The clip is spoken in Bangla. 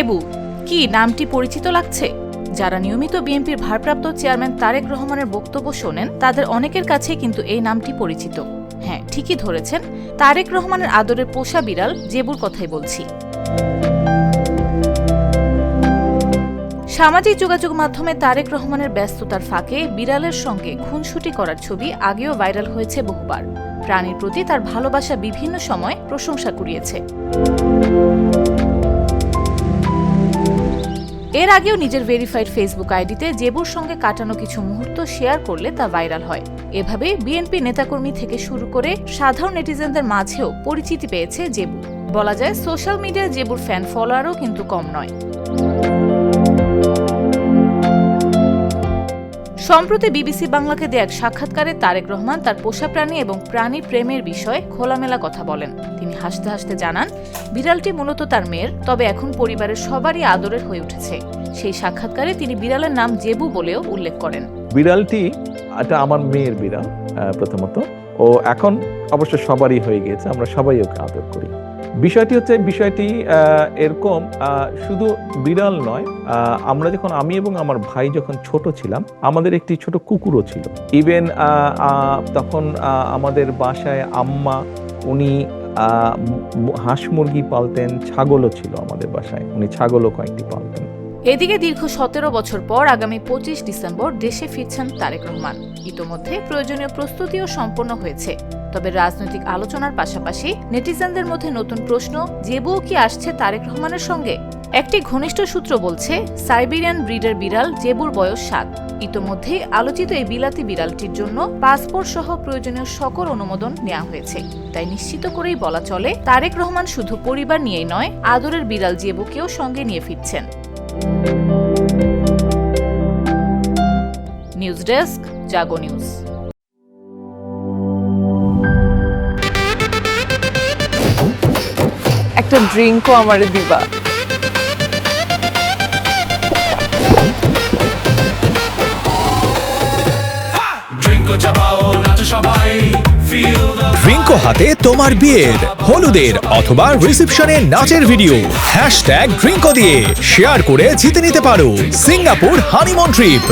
জেবু কি নামটি পরিচিত লাগছে? যারা নিয়মিত বিএনপির ভারপ্রাপ্ত চেয়ারম্যান তারেক রহমানের বক্তব্য শোনেন তাদের অনেকের কাছে কিন্তু এই নামটি পরিচিত। হ্যাঁ, ঠিকই ধরেছেন, তারেক রহমানের আদরের পোষা বিড়াল জেবুর কথাই বলছি। সামাজিক যোগাযোগ মাধ্যমে তারেক রহমানের ব্যস্ততার ফাঁকে বিড়ালের সঙ্গে খুনসুটি করার ছবি আগেও ভাইরাল হয়েছে বহুবার। প্রাণীর প্রতি তার ভালোবাসা বিভিন্ন সময় প্রশংসা কুড়িয়েছে। এর আগেও নিজের ভেরিফাইড ফেসবুক আইডিতে জেবুর সঙ্গে কাটানো কিছু মুহূর্ত শেয়ার করলে তা ভাইরাল হয়। এভাবে বিএনপি নেতাকর্মী থেকে শুরু করে সাধারণ নেটিজেনদের মাঝেও পরিচিতি পেয়েছে জেবু। বলা যায় সোশ্যাল মিডিয়ায় জেবুর ফ্যান ফলোয়ারও কিন্তু কম নয়। সম্প্রতি বিবিসি বাংলাকে দেয়া এক সাক্ষাৎকারে তারেক রহমান তার পোষা প্রাণী এবং প্রাণী প্রেমের বিষয়ে খোলামেলা কথা বলেন। তিনি হাসতে হাসতে জানান, বিড়ালটি মূলত তার মেয়ের, তবে এখন পরিবারের সবারই আদরের হয়ে উঠেছে। সেই সাক্ষাৎকারে তিনি বিড়ালের নাম জেবু বলেও উল্লেখ করেন। বিড়ালটি এটা আমার মেয়ের বিড়াল প্রথমত, ও এখন অবশ্য সবারই হয়ে গিয়েছে, আমরা সবাই ওকে আদর করি। বিষয়টি এরকম, শুধু বিড়াল নয়, আমি এবং আমার ভাই যখন ছোট ছিলাম আমাদের একটি ছোট কুকুরও ছিল। ইভেন তখন আমাদের বাসায় আম্মা উনি হাঁস মুরগি পালতেন, ছাগলও ছিল আমাদের বাসায়, উনি ছাগলও কয়েকটি পালতেন। এদিকে দীর্ঘ 17 বছর পর আগামী 25 ডিসেম্বর দেশে ফিরছেন তারেক রহমান। ইতোমধ্যে প্রয়োজনীয় প্রস্তুতিও সম্পন্ন হয়েছে। তবে রাজনৈতিক আলোচনার পাশাপাশি নেটিজেনদের মধ্যে নতুন প্রশ্ন, জেবুও কি আসছে তারেক রহমানের সঙ্গে? একটি ঘনিষ্ঠ সূত্র বলছে, সাইবেরিয়ান ব্রিডের বিড়াল জেবুর বয়স 7। ইতোমধ্যেই আলোচিত এই বিলাতি বিড়ালটির জন্য পাসপোর্ট সহ প্রয়োজনীয় সকল অনুমোদন নেওয়া হয়েছে। তাই নিশ্চিত করেই বলা চলে, তারেক রহমান শুধু পরিবার নিয়েই নয়, আদরের বিড়াল জেবুকেও সঙ্গে নিয়ে ফিরছেন। নিউজ ডেস্ক, জাগো নিউজ। একটা ড্রিঙ্কও আমারে দিবা? ড্রিঙ্কো হাতে তোমার বিয়ের, হলুদের অথবা রিসেপশনের নাচের ভিডিও #ড্রিঙ্কো দিয়ে শেয়ার করে জিতে নিতে পারো সিঙ্গাপুর হানিমুন ট্রিপ।